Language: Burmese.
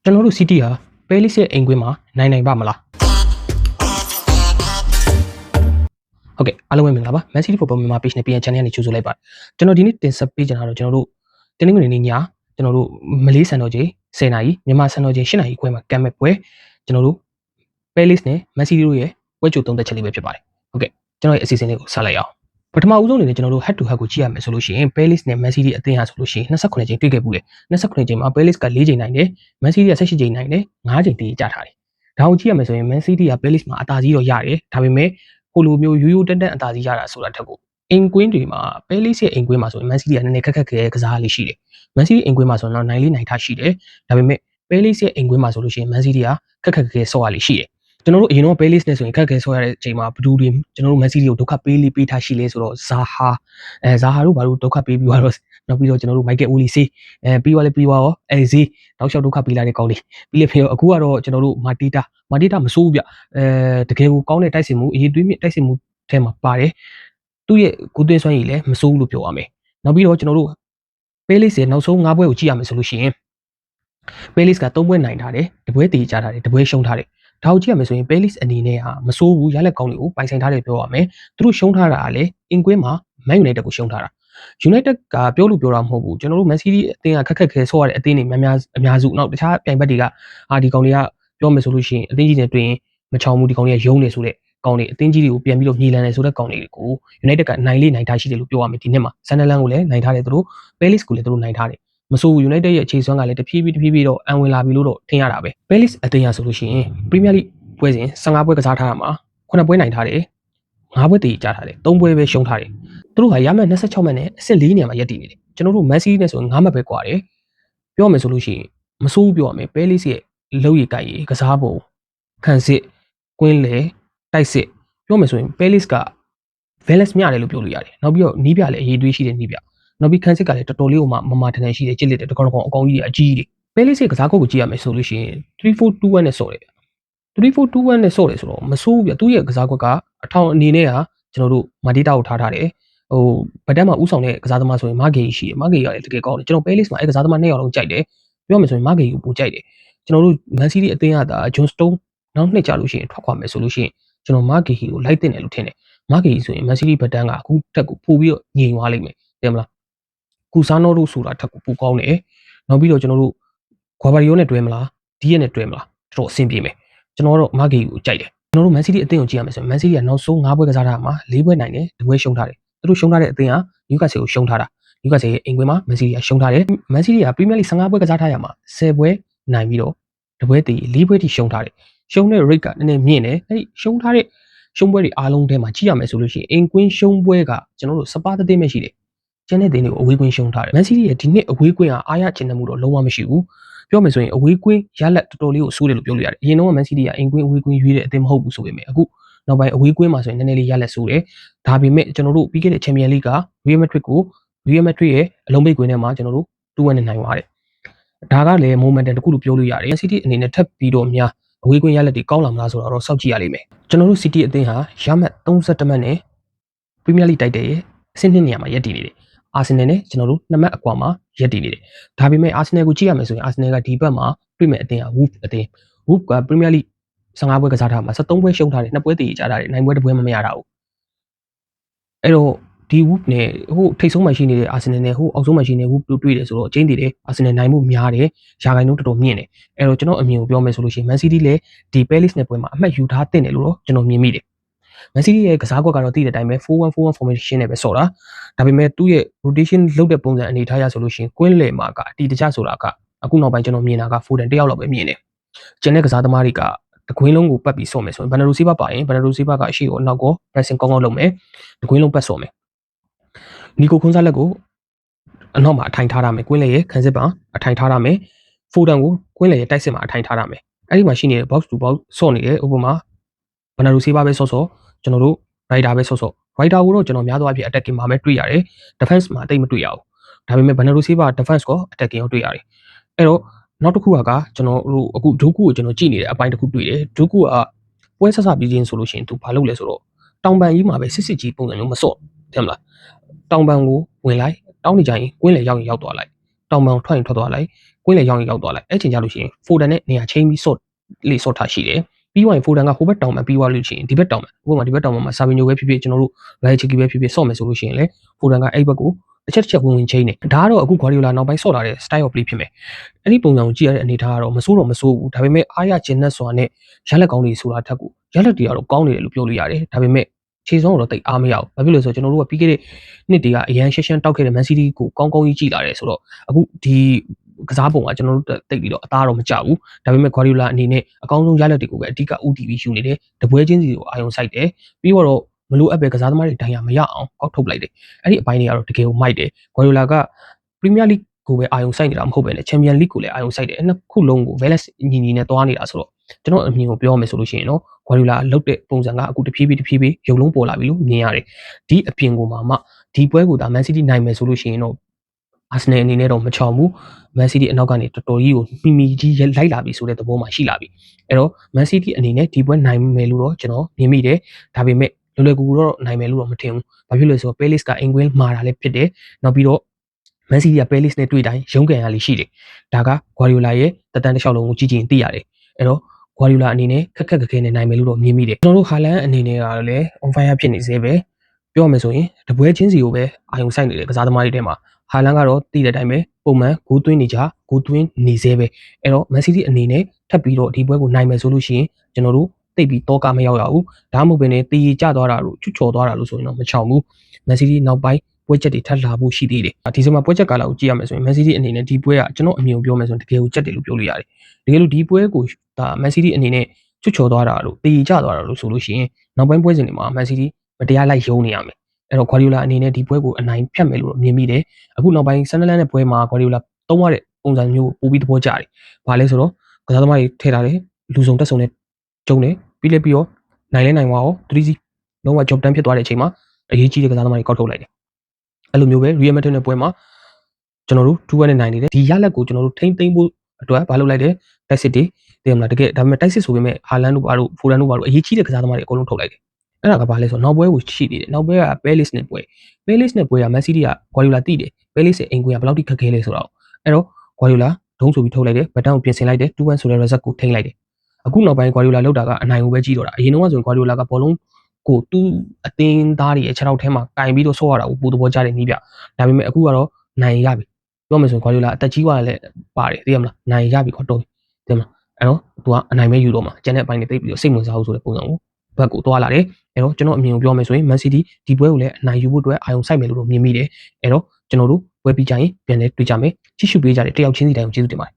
ကျွန်တော်တို့ City ဟာ Palace ရဲ့အိမ်ကွင်းမှာနိုင်ပါမလားဟုတ်ကဲ့အားလုံးပဲမင်္ဂလာပါ Man City Football မြန်မာ page နဲ့ PN channel နဲ့ကြိုဆိုလိုက်ပါတယ်ကျွန်တော်ဒီနေ့တင်ဆက်ပေးကြတာတော့ကျွန်တော်တို့တင်းငွေနေညကျွန်တော်တို့မလေးစံတော်ချိန်10နာရီမြန်မာစံတော်ချိန်10နာရီခွဲမှာကမ်းမဲ့ပွဲကျွန်တော်တို့ Palace နဲ့ Man City တို့ရဲ့ပွဲကြိုသုံးသက်ချက်လေးပဲဖြစ်ပါတယ်ဟုတ်ကဲ့ကျွန်တော်ရဲ့အစီအစဉ်လေးကိုဆက်လိုက်အောင်ပထမဦးဆုံးအနေနဲ့ကျွန်တော်တို့ head to head ကိုကြည့်ရမယ်ဆိုလို့ရှိရင် Palace နဲ့ Man City အသင်းဟာဆိုလို့ရှိရင်28ချိန်တွေ့ခဲ့ဘူးလေ28ချိန်မှာ Palace က4ချိန်နိုင်တယ် Man City က18ချိန်နိုင်တယ်5ချိန်တည်ကြထားတယ်ဒါကိုကြည့်ရမယ်ဆိုရင် Man City က Palace မှာအသာကြီးတော့ရတယ်ဒါပေမဲ့ဟိုလိုမျိုးရိုးရိုးတန်းတန်းအသာကြီးရတာဆိုတာထက်ကိုအင်ကွင်းတွေမှာ Palace ရဲ့အင်ကွင်းမှာဆိုရင် Man City ကနည်းနည်းခက်ခဲကစားလေးရှိတယ် Man City အင်ကွင်းမှာဆိုရင်တော့နိုင်လေးနိုင်ထားရှိတယ်ဒါပေမဲ့ Palace ရဲ့အင်ကွင်းမှာဆိုလို့ရှိရင် Man City ကခက်ခဲဆော့ရလေးရှိတယ်ကျွန်တော်တို့အရင်တော့ Palace နဲ့ဆိုရင်ခက်ခဲဆော့ရတဲ့အချိန်မှာဘဒူတွေကျွန်တော်တို့ Man City ကိုဒုက္ခပေးထားရှိလဲဆိုတော့ဇာဟာတို့ဘာလို့ဒုက္ခပေးပြီးတော့နောက်ပြီးတော့ကျွန်တော်တို့ Michael Olise ပြီးသွားရောဈေးနောက်လျှောက်ဒုက္ခပေးလာတဲ့ကောင်းလေးပြီးလေဖေအခုကတော့ကျွန်တော်တို့မာတီတာမစိုးဘူးဗျတကယ်ကိုကောင်းတဲ့တိုက်စစ်မှုအရေးသွေးမြင့်တိုက်စစ်မှုထဲမှာပါတယ်သူ့ရဲ့ကိုသွင်းစွမ်းရည်လည်းမစိုးဘူးလို့ပြောရမယ်နောက်ပြီးတော့ကျွန်တော်တို့ Palace ရဲ့နောက်ဆုံး5ပွဲကိုကြည့်ရမယ်ဆိုလို့ရှိရင် Palace က3ပွဲနိုင်ထားတယ်တပွဲတည်ကြထားတယ်တပွဲရှုံးထားတယ်ဒါကိုကြည့်ရမယ်ဆိုရင် Palace အနေနဲ့ဟာမစိုးဘူးရလက်ကောင်းတွေကိုပိုင်ဆိုင်ထားတယ်ပြောရမယ်သူတို့ရှုံးထားတာကလည်းအင်ကွင်းမှာ Man United ကိုရှုံးထားတာ United ကပြောလို့ပြောတာမဟုတ်ဘူးကျွန်တော်တို့ Man City အသင်းကခက်ခဲဆော့ရတဲ့အသင်းတွေအများစုနောက်တခြားပြိုင်ဘက်တွေကဒီကောင်တွေကပြောမယ်ဆိုလို့ရှိရင်အသင်းကြီးတွေတွင်မချောင်ဘူးဒီကောင်တွေကယုံနေဆိုတဲ့ကောင်တွေအသင်းကြီးတွေကိုပြန်ပြီးတော့ညီလန်နေဆိုတဲ့ကောင်တွေကို United ကနိုင်လေးနိုင်ထားရှိတယ်လို့ပြောရမယ်ဒီနှစ်မှာ Sunderland ကိုလည်းနိုင်ထားတယ်သူတို့ Palace ကိုလည်းသူတို့နိုင်ထားတယ်မဆိုဘူး United ရဲ့အခြေစွမ်းကလည်းတဖြည်းဖြည်းတော့အံဝင်လာပြီလို့တော့ထင်ရတာပဲ Palace အသင်းရဆိုလို့ရှိရင် Premier League ပွဲစဉ်15ပွဲကစားထားတာမှာ9ပွဲနိုင်ထားတယ်5ပွဲတည်ကြထားတယ်3ပွဲပဲရှုံးထားတယ်သူတို့ကရမှတ်26မှတ်နဲ့အဆင့်4နေရာမှာရပ်တည်နေတယ်ကျွန်တော်တို့ Man City နဲ့ဆိုရင်5မှတ်ပဲကွာတယ်ပြောမယ်ဆိုလို့ရှိရင်မဆိုးပြောရမယ် Palace ရဲ့လုံရည်ကိုက်ရည်ကစားပုံခံစစ်ကွင်းလေတိုက်စစ်ပြောမယ်ဆိုရင် Palace က Velas မြတယ်လို့ပြောလို့ရတယ်နောက်ပြီးတော့နီးပြလည်းအရေးသွေးရှိတယ်နီးပြနောက်ပြီးခံစစ်ကလည်းတော်တော်လေးကိုမထန်ထန်ရှိတယ်ကြစ်လက်တယ်တကောင်အကောင်ကြီးအကြီးကြီး Palace ရဲ့ကစားကွက်ကိုကြည့်ရမယ်ဆိုလို့ရှိရင်3-4-2-1နဲ့ဆော့တယ်3-4-2-1နဲ့ဆော့တယ်ဆိုတော့မဆိုးဘူးပြသူ့ရဲ့ကစားကွက်ကအထောင်အနေနဲ့ကကျွန်တော်တို့မာတီတာကိုထားတယ်ဟိုဗတ်တန်းမှာဥဆောင်တဲ့ကစားသမားဆိုရင်မာဂေရှိတယ်မာဂေကလည်းတကယ်ကောင်းတယ်ကျွန်တော် Palace မှာအဲကစားသမား2ယောက်လုံးကြိုက်တယ်ပြောမယ်ဆိုရင်မာဂေကိုပိုကြိုက်တယ်ကျွန်တော်တို့ Man City အသင်းကဒါ John Stone နောက်နှစ်ကြာလို့ရှိရင်ထွက်ခွာမယ်ဆိုလို့ရှိရင်ကျွန်တော်မာဂေကိုလိုက်တင်တယ်လို့ထင်တယ်မာဂေဆိုရင် Man City ဗတ်တန်းကအခုတက်ကိုပို့ပြီးတော့ညင်သွားလိမ့်မယ်သိမလားကူဆာနိုတို့ဆိုတာထက်ကိုပိုကောင်းတယ်နောက်ပြီးတော့ကျွန်တော်တို့ဂွာဘာရီယိုနဲ့တွဲမလားဒီရက်နဲ့တွဲမလားတော်တော်အဆင်ပြေမယ်ကျွန်တော်တော့မာဂေကိုကြိုက်တယ်ကျွန်တော်တို့ Man City အသင်းကိုကြည့်ရမယ်ဆိုရင် Man City ကနောက်ဆုံး5ပွဲကစားထားတာမှာ4ပွဲနိုင်တယ်2ပွဲရှုံးထားတယ်သူတို့ရှုံးထားတဲ့အသင်းက Newcastle ကိုရှုံးထားတာ Newcastle ရဲ့အင်ကွင်းမှာ Man City ကရှုံးထားတယ် Man City က Premier League 15ပွဲကစားထားရမှာ10ပွဲနိုင်ပြီးတော့2ပွဲတည်4ပွဲထိရှုံးထားတယ်ရှုံးတဲ့ rate ကနည်းနည်းမြင့်တယ်အဲဒီရှုံးထားတဲ့ရှုံးပွဲတွေအားလုံးထဲမှာကြည့်ရမယ်ဆိုလို့ရှိရင်အင်ကွင်းရှုံးပွဲကကျွန်တော်တို့စပါးသင်းပဲရှိတယ်ကျန်တဲ့တင်းတွေကိုအဝေးကွင်းရှုံးထားတယ် Man City ရဲ့ဒီနှစ်အဝေးကွင်းကအားရချင်တဲ့မှုတော့လုံးဝမရှိဘူးပြောမယ်ဆိုရင်အဝေးကွင်းရလက်တော်တော်လေးကိုဆိုးတယ်လို့ပြောလို့ရတယ်အရင်တော့ Man City ကအင်ကွင်းအဝေးကွင်းရွေးတဲ့အသင်းမဟုတ်ဘူးဆိုပေမဲ့အခုနောက်ပိုင်းအဝေးကွင်းမှာဆိုရင်နည်းနည်းလေးရလက်ဆိုးတယ်ဒါပေမဲ့ကျွန်တော်တို့ပြီးခဲ့တဲ့ Champions League က Real Madrid ရဲ့အလုံးပိတ်ကွင်းထဲမှာကျွန်တော်တို့2-1နဲ့နိုင်သွားတယ်ဒါကလည်း momentum တစ်ခုလို့ပြောလို့ရတယ် Man City အနေနဲ့ထပ်ပြီးတော့များအဝေးကွင်းရလက်တွေကောင်းလာမလားဆိုတော့စောင့်ကြည့်ရလိမ့်မယ်ကျွန်တော်တို့ City အသင်းဟာရမှတ်31မှတ်နဲ့ Premier League တိုက်တဲ့အဆင့်2နေရာမှာရပ်တည်နေတယ်အာဆင်နယ်နဲ့ကျွန်တော်တို့2မှတ်အကွာမှာရပ်တည်နေတယ်ဒါပေမဲ့အာဆင်နယ်ကိုကြည့်ရမယ်ဆိုရင်အာဆင်နယ်ကဒီဘက်မှာတွေ့မဲ့အသင်းက Wolves အသင်း Wolves က Premier League 15ပွဲကစားထားမှာ73ပွဲရှုံးထားတယ်2ပွဲတည်ကြထားတယ်9ပွဲ1ပွဲမရတာဘူးအဲ့တော့ဒီ Wolves နဲ့ဟိုထိတ်ဆုံးမှရှိနေတဲ့အာဆင်နယ်နဲ့ဟိုအောက်ဆုံးမှရှိနေတဲ့ Wolves တို့တွေ့တယ်ဆိုတော့အချင်းတည်တယ်အာဆင်နယ်နိုင်မှုများတယ်ရာခိုင်နှုန်းတော်တော်မြင့်တယ်အဲ့တော့ကျွန်တော်အမြင်ကိုပြောမယ်ဆိုလို့ရှိရင် Man City လည်းဒီ Palace နဲ့ပွဲမှာအမှတ်ယူထားတင်တယ်လို့တော့ကျွန်တော်မြင်မိတယ်Man City ရဲ့ကစားကွက်ကတော့သိတဲ့အတိုင်းပဲ 4-1-4-1 formation နဲ့ပဲဆော့တာဒါပေမဲ့သူ့ရဲ့ rotation လုပ်တဲ့ပုံစံအနေထားရဆိုလို့ရှိရင်ကွင်းလေမှာကအတီတကျဆိုတာကအခုနောက်ပိုင်းကျွန်တော်မြင်တာက Foden တယောက်လောက်ပဲမြင်တယ်ကျန်တဲ့ကစားသမားတွေကတကွင်းလုံးကိုပတ်ပြီးဆော့မယ်ဆိုရင် Bernardo Silva ပါရင် Bernardo Silva ကအရှိကိုအနောက်ကို pressing ကောင်းလုပ်မယ်တကွင်းလုံးပတ်ဆော့မယ်Nico Gonzalez ကိုအနောက်မှာအထိုင်ထားရမယ်ကွင်းလေရဲ့ခံစစ်ပါအထိုင်ထားရမယ် Foden ကိုကွင်းလေရဲ့တိုက်စစ်မှာအထိုင်ထားရမယ်အဲ့ဒီမှာရှိနေတဲ့ box to box ဆော့နေတယ်ဥပမာ Bernardo Silva ပဲဆော့ကျွန်တော်တို့ Rider ပဲဆော့Rider ကိုတော့ကျွန်တော်များသောအားဖြင့် attacking မှာပဲတွေ့ရတယ် defense မှာတိတ်မတွေ့ရဘူးဒါပေမဲ့ Bernardo Silva defense ကို attacking ကိုတွေ့ရတယ်အဲ့တော့နောက်တစ်ခုကကျွန်တော်တို့အခု Doku ကိုကျွန်တော်ကြည့်နေတဲ့အပိုင်းတစ်ခုတွေ့တယ် Doku ကပွဲဆက်ပြီးချင်းဆိုလို့ရှိရင်သူဘာလုပ်လဲဆိုတော့တောင်ပန်ကြီးမှာပဲစစ်ကြီးပုံစံမျိုးမဆော့တယ်မလားတောင်ပန်ကိုဝင်လိုက်တောင်းနေကြရင်ကွင်းလေရောက်သွားလိုက် တောင်ပံထွက်ရင်ထွက်သွားလိုက်ကွင်းလေရောက်ရင်ရောက်သွားလိုက်အဲ့ချိန်ကြလို့ရှိရင်ဖိုဒန်နဲ့နေရာချင်းပြီးဆော့လေးဆော့ထားရှိတယ်ပြီးသွားရင်ဖိုဒန်ကဟိုဘက်တောင်ပံပြီးသွားလို့ရှိရင်ဒီဘက်တောင်ပံဥပမာဒီဘက်တောင်ပံမှာစာဗီညိုပဲဖြစ်ဖြစ်ကျွန်တော်တို့ရိုက်ချက်ကီပဲဖြစ်ဖြစ်ဆော့မယ်ဆိုလို့ရှိရင်လေဖိုဒန်ကအဲ့ဘက်ကိုတစ်ချက်ဝင်ချင်းနေဒါကတော့အခုဂွာဒီယိုလာနောက်ပိုင်းဆော့လာတဲ့ style of play ဖြစ်မယ်အဲ့ဒီပုံစံကိုကြည့်ရတဲ့အနေထားကတော့မဆိုးဘူးဒါပေမဲ့အားရကျင်နဲ့စွာနဲ့ရလက်ကောင်းတွေဆိုတာထက်ကိုရလက်တွေကတော့ကောင်းနေတယ်လို့ပြောလို့ရတယ်ဒါပေမဲ့ခြေစုံတော့တိတ်အားမရဘူးဘာဖြစ်လို့လဲဆိုတော့ကျွန်တော်တို့ကပြီးခဲ့တဲ့နှစ်တည်းကအရန်ရှင်းတောက်ခဲ့တဲ့ Man City ကိုကောင်းကြီးကြည့်လာတယ်ဆိုတော့အခုဒီကစားပုံကကျွန်တော်တို့တိတ်ပြီးတော့အသားတော့မကျဘူးဒါပေမဲ့ Guardiola အနေနဲ့အကောင်းဆုံးရလက်တွေကိုပဲအဓိက UTV ယူနေတယ်တပွဲချင်းစီကိုအာရုံစိုက်တယ်ပြီးတော့မလို့အပ်ပဲကစားသမားတွေတိုင်ရမရအောင်ကောက်ထုတ်လိုက်တယ်အဲ့ဒီအပိုင်းတွေကတော့တကယ်ကိုမိုက်တယ် Guardiola က Premier League ကိုပဲအာရုံစိုက်နေတာမဟုတ်ပဲね Champions League ကိုလည်းအာရုံစိုက်တယ်အဲ့နှစ်ခုလုံးကို balance ညီနဲ့သွားနေတာဆိုတော့ကျွန်တော်အမြင်ကိုပြောမယ်ဆိုလို့ရှိရင်နော်ဂွာဒီယိုလာလုတ်တဲ့ပုံစံကအခုတဖြည်းဖြည်းရုပ်လုံးပေါ်လာပြီလို့မြင်ရတယ်ဒီအပြင်ကိုမှဒီပွဲကိုဒါ Man City နိုင်မယ်ဆိုလို့ရှိရင်တော့ Arsenal အနေနဲ့တော့မချောင်ဘူး Man City အနောက်ကနေတော်တော်ကြီးကိုမိကြီးလိုက်လာပြီဆိုတဲ့သဘောမှရှိလာပြီအဲ့တော့ Man City အနေနဲ့ဒီပွဲနိုင်မယ်လို့တော့ကျွန်တော်မြင်မိတယ်ဒါပေမဲ့လွယ်ကူတော့နိုင်မယ်လို့တော့မထင်ဘူးဘာဖြစ်လို့လဲဆိုတော့ Palace ကအင်ကွင်းမှာတာလည်းဖြစ်တယ်နောက်ပြီးတော့ Man City က Palace နဲ့တွေ့တိုင်းရုံးကန်ရလေးရှိတယ်ဒါက Guardiola ရဲ့တက်တန်းတစ်လျှောက်လုံးကိုကြည့်သိရတယ်အဲ့တော့ Guardiola အနေနဲ့ခက်ခဲနဲ့နိုင်မယ်လို့တော့မြင်မိတယ်ကျွန်တော်တို့ Haaland အနေနဲ့ကလည်း on fire ဖြစ်နေသေးပဲပြောရမယ်ဆိုရင်တပွဲချင်းစီကိုပဲအာရုံစိုက်နေတဲ့ကစားသမားတွေထဲမှာ Haaland ကတော့တည်တဲ့အတိုင်းပဲပုံမှန်ဂိုးသွင်းနေသေးပဲအဲ့တော့ Man City အနေနဲ့ထပ်ပြီးတော့ဒီပွဲကိုနိုင်မယ်ဆိုလို့ရှိရင်ကျွန်တော်တို့တိတ်ပြီးတော့ကမရောက်ရဘူးဒါမှမဟုတ်ဘဲနဲ့တည်ကြသွားတာလို့ချွတ်ချော်သွားတာလို့ဆိုရင်တော့မချောင်ဘူး Man City နောက်ပိုင်းပွဲချက်တွေထပ်လာဖို့ရှိသေးတယ်ဒီစမှာပွဲချက်ကာလကိုကြည့်ရမယ်ဆိုရင် Man City အနေနဲ့ဒီပွဲကကျွန်တော်အမြင်ကိုပြောမယ်ဆိုရင်တကယ်ကိုချက်တယ်လို့ပြောလို့ရတယ်တကယ်လို့ဒီပွဲကိုဒါ Man City အနေနဲ့ချွတ်ချော်သွားတာလို့တည်ကြသွားတာလို့ဆိုလို့ရှိရင်နောက်ပိုင်းပွဲစဉ်တွေမှာ Man City မတရားလိုက်ယုံနေရမယ်အဲ့တော့ Guardiola အနေနဲ့ဒီပွဲကိုအနိုင်ဖြတ်မယ်လို့မြင်မိတယ်အခုနောက်ပိုင်း Sunderland နဲ့ပွဲမှာ Guardiola သုံးရတဲ့ပုံစံမျိုးပို့ပြီးသဘောကျတယ်ဘာလဲဆိုတော့ကစားသမားတွေထည့်ထားတယ်လူစုံတက်စုံနဲ့ကျုံတယ်ပြီးတော့နိုင်သွားအောင် 3C လုံးဝ job done ဖြစ်သွားတဲ့အချိန်မှာအရေးကြီးတဲ့ကစားသမားတွေကောက်ထုတ်လိုက်တယ်အဲ့လိုမျိုးပဲ Real Madrid နဲ့ပွဲမှာကျွန်တော်တို့2-1နဲ့နိုင်နေတယ်ဒီရလက်ကိုကျွန်တော်တို့ထိမ့်သိမ့်ဖို့အတွက်ဘာလုပ်လိုက်လဲတိုက်စစ်တွေသိရမလားတကယ်ဒါပေမဲ့တိုက်စစ်ဆိုပေမဲ့ Haaland တို့ဘာတို့ Foden တို့ဘာတို့အရေးကြီးတဲ့ကစားသမားတွေအကုန်လုံးထုတ်လိုက်တယ်အဲ့ဒါကဘာလဲဆိုတော့နောက်ပွဲကိုရှိသေးတယ်နောက်ပွဲက Palace နဲ့ပွဲက Man City က Guardiola တိတယ် Palace ရဲ့အိမ်ကွင်းကဘယ်လောက်ထိခက်ခဲလဲဆိုတော့အဲ့တော့ Guardiola ဒုံးဆိုပြီးထုတ်လိုက်တယ်ဘတ်တန်ကိုပြင်ဆင်လိုက်တယ်2-1ဆိုတဲ့ result ကိုထိန်းလိုက်တယ်အခုနောက်ပိုင်း Guardiola လောက်တာကအနိုင်ကိုပဲကြီးတော့တာအရင်တော့ဆိုရင် Guardiola ကဘောလုံးကိုသူ့အသင်းသားတွေရဲ့ခြေထောက်ထဲမှာကင်ပြီးတော့ဆော့ရတာကိုပူသဘောကျတဲ့နည်းပြဒါပေမဲ့အခုကတော့နိုင်ရပြီပြောမယ်ဆိုရင် Guardiola အသက်ကြီးသွားတယ်လည်းပါတယ်သိရမလားနိုင်ရပြီခေါ်တော့သိရမလားအဲ့တော့သူကအနိုင်ပဲယူတော့မှာကျန်တဲ့အပိုင်းတွေသိပြီးတော့စိတ်ဝင်စားဖို့ဆိုတဲ့ပုံစံကိုဘက်ကိုသွားလာတယ်အဲ့တော့ကျွန်တော်အမြင်ကိုပြောမယ်ဆိုရင် Man City ဒီပွဲကိုလည်းအနိုင်ယူဖို့အတွက်အာရုံစိုက်မယ်လို့တော့မြင်မိတယ်အဲ့တော့ကျွန်တော်တို့ပွဲပြီးကြရင်ပြန်လဲတွေ့ကြမယ်ကြည့်ရှုပေးကြတဲ့တယောက်ချင်းစီတိုင်းကိုကျေးဇူးတင်ပါတယ်